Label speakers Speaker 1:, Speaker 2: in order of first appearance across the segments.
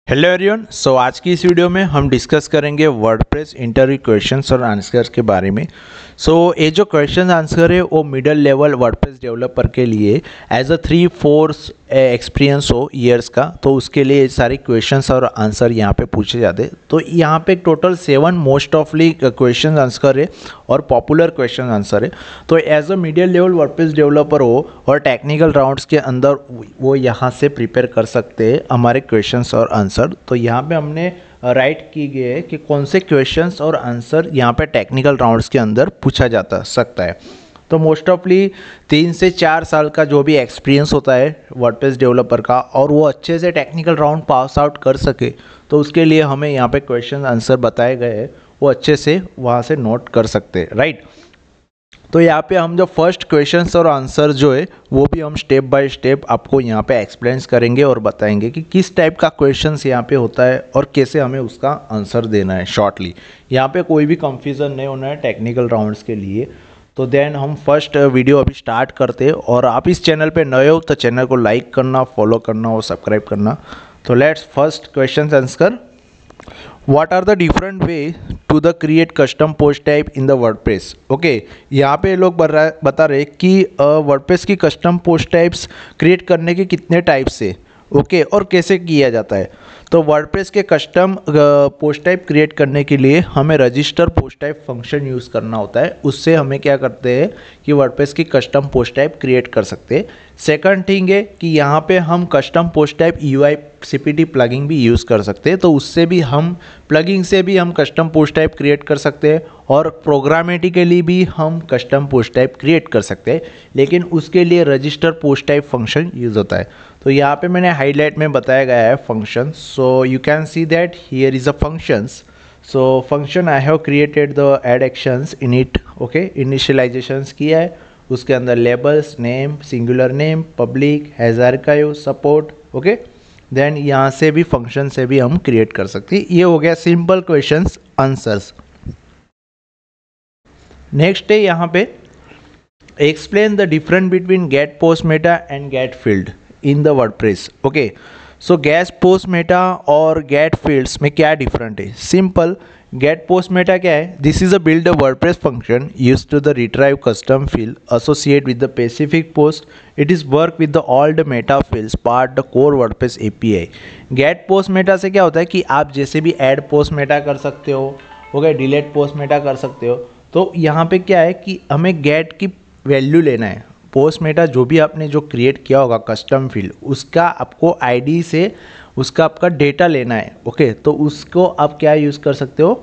Speaker 1: Hello everyone. आज की इस वीडियो में हम डिस्कस करेंगे वर्डप्रेस इंटरव्यू क्वेश्चंस और आंसर्स के बारे में। ये जो क्वेश्चन आंसर है वो मिडिल लेवल वर्डप्रेस डेवलपर के लिए एज अ 3-4 एक्सपीरियंस हो ईयर्स का, तो उसके लिए सारे क्वेश्चंस और आंसर यहाँ पे पूछे जाते हैं। तो यहाँ पे टोटल 7 मोस्ट ऑफली क्वेश्चन आंसर है और पॉपुलर क्वेश्चन आंसर है। तो as a middle level WordPress developer हो और टेक्निकल राउंड्स के अंदर वो यहाँ से प्रिपेयर कर सकते हैं हमारे क्वेश्चंस और आंसर। तो यहाँ पे हमने राइट की गई है कि कौन से क्वेश्चंस और आंसर यहाँ पे टेक्निकल राउंड्स के अंदर पूछा जाता सकता है। तो मोस्ट ऑफली 3 से 4 साल का जो भी एक्सपीरियंस होता है वर्डप्रेस डेवलपर का, और वो अच्छे से टेक्निकल राउंड पास आउट कर सके, तो उसके लिए हमें यहाँ पे क्वेश्चन आंसर बताए गए हैं, वो अच्छे से वहाँ से नोट कर सकते हैं, राइट। तो यहाँ पे हम जो फर्स्ट क्वेश्चंस और आंसर जो है वो भी हम स्टेप बाय स्टेप आपको यहाँ पे एक्सप्लेन करेंगे और बताएंगे कि किस टाइप का क्वेश्चंस यहाँ पे होता है और कैसे हमें उसका आंसर देना है शॉर्टली। यहाँ पे कोई भी कंफ्यूजन नहीं होना है टेक्निकल राउंड्स के लिए। तो देन हम फर्स्ट वीडियो अभी स्टार्ट करते हैं, और आप इस चैनल पे नए हो तो चैनल को लाइक करना, फॉलो करना और सब्सक्राइब करना। तो let's first question answer. What are the different way to the create custom post type in the WordPress? Okay, यहाँ पे लोग बता रहे कि वर्डप्रेस की कस्टम पोस्ट टाइप्स क्रिएट करने के कितने टाइप्स है, ओके, और कैसे किया जाता है। तो वर्डप्रेस के कस्टम पोस्ट टाइप क्रिएट करने के लिए हमें register post type function use करना होता है। उससे हमें क्या करते हैं कि वर्डप्रेस की कस्टम पोस्ट टाइप क्रिएट कर सकते हैं। सेकंड थिंग है कि यहाँ पे हम custom post type UI CPT plugging भी यूज़ कर सकते हैं। तो उससे भी हम प्लगिंग से भी हम कस्टम पोस्ट टाइप क्रिएट कर सकते हैं, और प्रोग्रामेटिकली भी हम कस्टम पोस्ट टाइप क्रिएट कर सकते हैं, लेकिन उसके लिए register post type function use होता है। तो यहाँ पे मैंने हाईलाइट में बताया गया है function. So you can see that here is a functions. So function I have created the add actions in it, okay, initializations किया है, उसके अंदर labels, name, singular name, public, has archive, support, okay. Then यहाँ से भी function से भी हम क्रिएट कर सकते हैं। ये हो गया सिंपल क्वेश्चंस आंसर्स। नेक्स्ट है यहाँ पे explain the difference between get post meta and get field in the WordPress. Okay, so get post meta और गेट फील्ड्स में क्या डिफरेंट है। सिंपल, गेट पोस्ट मेटा क्या है, this is a build a WordPress function use to the retrieve custom field associate with the specific post. It is work with the all the meta fields part the core WordPress API। Get post meta से क्या होता है कि आप जैसे भी add post Meta कर सकते हो, ओके, डिलीट पोस्ट मेटा कर सकते हो। तो यहाँ पे क्या है कि हमें गेट की वैल्यू लेना है। पोस्ट मेटा जो भी आपने जो क्रिएट किया होगा कस्टम फील्ड, उसका आपको ID से उसका आपका डेटा लेना है, ओके। तो उसको आप क्या यूज़ कर सकते हो,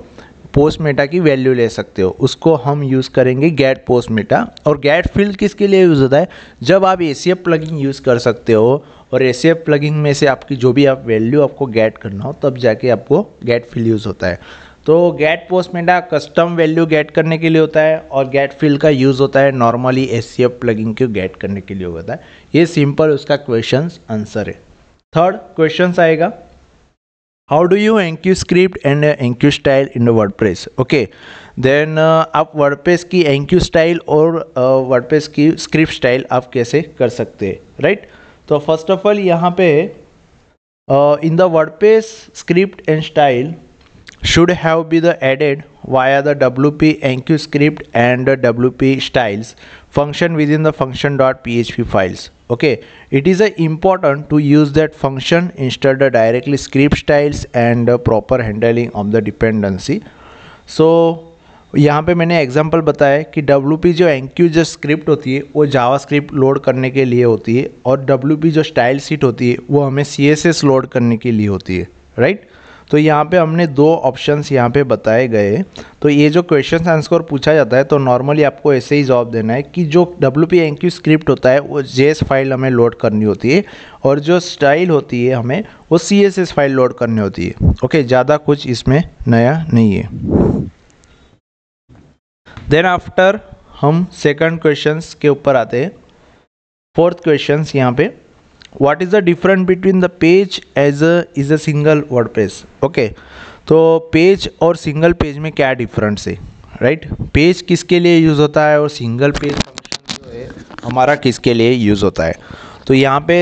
Speaker 1: पोस्ट मेटा की वैल्यू ले सकते हो, उसको हम यूज़ करेंगे गेट पोस्ट मेटा। और गेट फील्ड किसके लिए यूज़ होता है, जब आप ACF प्लगइन यूज़ कर सकते हो, और ACF प्लगइन में से आपकी जो भी आप वैल्यू आपको गेट करना हो तब जाके आपको गेट फील्ड यूज़ होता है। तो gate post Meta custom value gate करने के लिए होता है, और गेट फील्ड का यूज़ होता है नॉर्मली ACF प्लगइन को गेट करने के लिए होता है। ये सिंपल उसका क्वेश्चन आंसर है। थर्ड क्वेश्चन आएगा, how do you enqueue script and enqueue style in WordPress. Okay, then आप वर्डप्रेस की enqueue स्टाइल और वर्डप्रेस की स्क्रिप्ट स्टाइल आप कैसे कर सकते हैं, राइट। तो फर्स्ट ऑफ ऑल यहाँ पे इन the WordPress script and style should have be the added via the WP enqueue script and WP styles function within the function.php files. Okay, it is important to use that function instead of directly script styles and proper handling of the dependency. So यहाँ पे मैंने example बताया कि WP जो enqueue जो script होती है वो जावास्क्रिप्ट लोड करने के लिए होती है, और WP जो स्टाइल शीट होती है वो हमें CSS लोड करने के लिए होती है, राइट। तो यहाँ पे हमने 2 ऑप्शंस यहाँ पे बताए गए। तो ये जो क्वेश्चन आंसर पूछा जाता है तो नॉर्मली आपको ऐसे ही जवाब देना है कि जो WP enqueue स्क्रिप्ट होता है वो JS फाइल हमें लोड करनी होती है, और जो स्टाइल होती है हमें वो CSS फाइल लोड करनी होती है, ओके। ज़्यादा कुछ इसमें नया नहीं है। देन आफ्टर हम सेकंड क्वेश्चन के ऊपर आते हैं। फोर्थ क्वेश्चन यहाँ पे, What is the difference between the page as a single WordPress? Okay, तो पेज और सिंगल पेज में क्या डिफरेंस है, राइट। पेज किसके लिए यूज़ होता है और सिंगल पेज फंक्शन जो है हमारा किसके लिए यूज़ होता है। तो यहाँ पे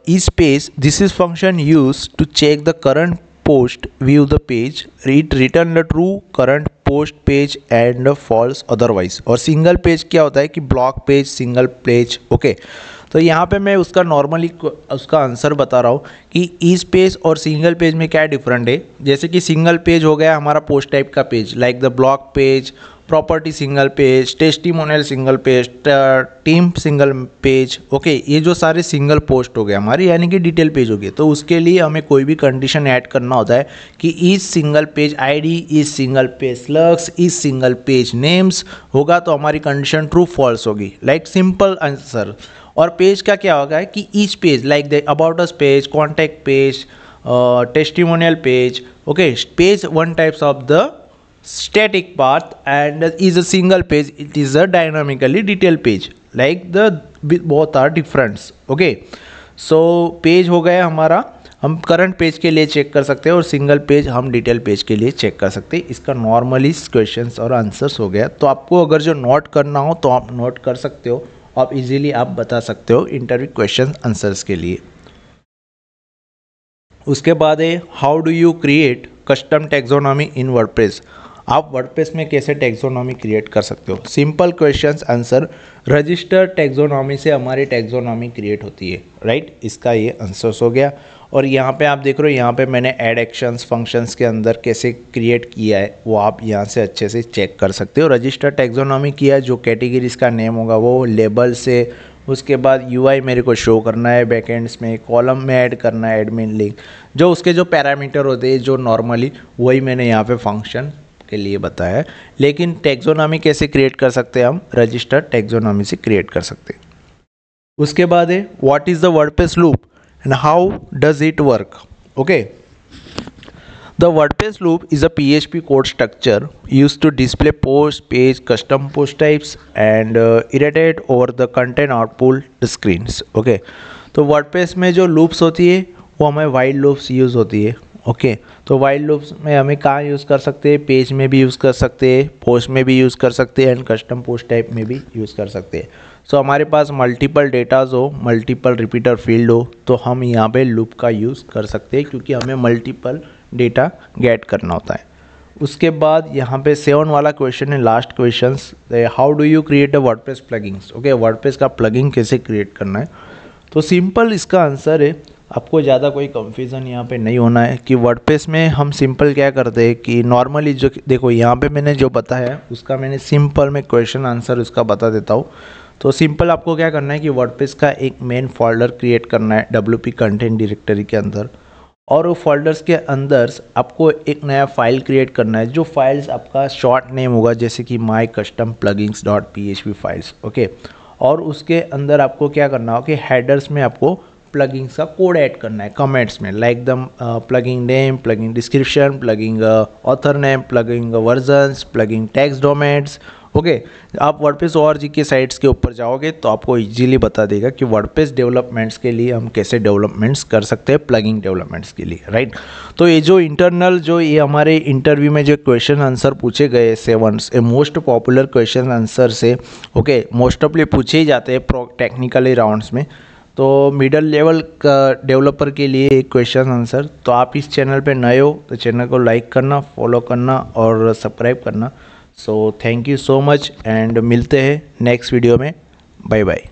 Speaker 1: इस page this is function use to check the current post view the page it return the true current post page and false otherwise। और सिंगल पेज क्या होता है कि block page single page okay. तो यहाँ पे मैं उसका नॉर्मली उसका आंसर बता रहा हूँ कि इस पेज और सिंगल पेज में क्या डिफरेंट है। जैसे कि सिंगल पेज हो गया हमारा पोस्ट टाइप का page like the block page, property single page, testimonial single page, team single page okay. ये जो सारे सिंगल पोस्ट हो गए हमारे यानी कि डिटेल पेज हो गए। तो उसके लिए हमें कोई भी कंडीशन ऐड करना होता है कि इस सिंगल पेज आईडी, इस सिंगल पेज स्लग्स, इस सिंगल पेज नेम्स होगा तो हमारी कंडीशन ट्रू फॉल्स होगी लाइक सिंपल आंसर। और पेज का क्या होगा कि each page like the about us page, contact page, testimonial page okay. Page one types of the static path and is a single page, it is a dynamically detailed page like the both are different okay। so page हो गया हमारा, हम current page के लिए check कर सकते हैं और सिंगल पेज हम डिटेल पेज के लिए चेक कर सकते हैं। इसका नॉर्मली क्वेश्चंस और आंसर्स हो गया। तो आपको अगर जो नोट करना हो तो आप नोट कर सकते हो, आप इजीली आप बता सकते हो इंटरव्यू क्वेश्चन आंसर्स के लिए। उसके बाद है how do you create custom taxonomy in WordPress. आप वर्डप्रेस में कैसे टैक्सोनॉमी क्रिएट कर सकते हो। Simple questions answer, register taxonomy से हमारी टैक्सोनॉमी क्रिएट होती है राइट। इसका ये आंसर्स हो गया। और यहाँ पे आप देख रहे हो यहाँ पे मैंने ऐड एक्शंस फंक्शंस के अंदर कैसे क्रिएट किया है वो आप यहाँ से अच्छे से चेक कर सकते हो। रजिस्टर टैक्सोनॉमी किया है, जो कैटेगरीज का नेम होगा वो लेबल से, उसके बाद यूआई मेरे को शो करना है बैकएंड्स में, कॉलम में ऐड करना है एडमिन लिंक, जो उसके जो पैरामीटर होते हैं जो नॉर्मली वही मैंने यहाँ पे फंक्शन के लिए बताया है। लेकिन टैक्सोनॉमी कैसे क्रिएट कर सकते हैं हम, रजिस्टर टैक्सोनॉमी से क्रिएट कर सकते हैं। उसके बाद है what is the WordPress loop and how does it work okay. The WordPress loop is a PHP code structure used to display post page custom post types and iterate over the content output screens okay. तो WordPress में जो loops होती है वो हमें while loops use होती है okay. तो वाइल लूप्स में हमें कहाँ यूज़ कर सकते हैं, पेज में भी यूज़ कर सकते हैं, पोस्ट में भी यूज़ कर सकते हैं एंड कस्टम पोस्ट टाइप में भी यूज़ कर सकते हैं। सो हमारे पास मल्टीपल डेटाज हो, मल्टीपल रिपीटर फील्ड हो तो हम यहाँ पे लूप का यूज़ कर सकते हैं क्योंकि हमें मल्टीपल डेटा गेट करना होता है। उसके बाद यहाँ पे 7 वाला क्वेश्चन है last question, how do you create a WordPress plugins okay. WordPress का प्लगइन कैसे क्रिएट करना है। तो सिंपल इसका आंसर है, आपको ज़्यादा कोई कंफ्यूजन यहाँ पे नहीं होना है कि वर्डप्रेस में हम सिंपल क्या करते हैं कि नॉर्मली जो देखो यहाँ पे मैंने जो बताया उसका मैंने सिंपल में क्वेश्चन आंसर उसका बता देता हूँ। तो सिंपल आपको क्या करना है कि वर्डप्रेस का एक मेन फोल्डर क्रिएट करना है WP कंटेंट डायरेक्टरी के अंदर, और वो फोल्डर्स के अंदर आपको एक नया फाइल क्रिएट करना है। जो फाइल्स आपका शॉर्ट नेम होगा जैसे कि my custom plugins dot PHP files okay. और उसके अंदर आपको क्या करना होगा कि हेडर्स में आपको प्लगइन्स का कोड ऐड करना है कमेंट्स में like the plugin name, plugin description, plugin author name, plugin versions, plugin text domains okay. आप वर्डप्रेस ORG के साइट्स के ऊपर जाओगे तो आपको इजीली बता देगा कि वर्डप्रेस डेवलपमेंट्स के लिए हम कैसे डेवलपमेंट्स कर सकते हैं प्लगइन डेवलपमेंट्स के लिए राइट। तो ये जो इंटरनल जो ये हमारे इंटरव्यू में जो क्वेश्चन आंसर पूछे गए 7 मोस्ट पॉपुलर क्वेश्चन आंसर से ओके, मोस्ट ऑफली पूछे ही जाते हैं टेक्निकली राउंड्स में। तो मिडल लेवल का डेवलपर के लिए एक क्वेश्चन आंसर। तो आप इस चैनल पे नए हो तो चैनल को लाइक करना, फॉलो करना और सब्सक्राइब करना। So thank you so much and मिलते हैं नेक्स्ट वीडियो में। Bye bye.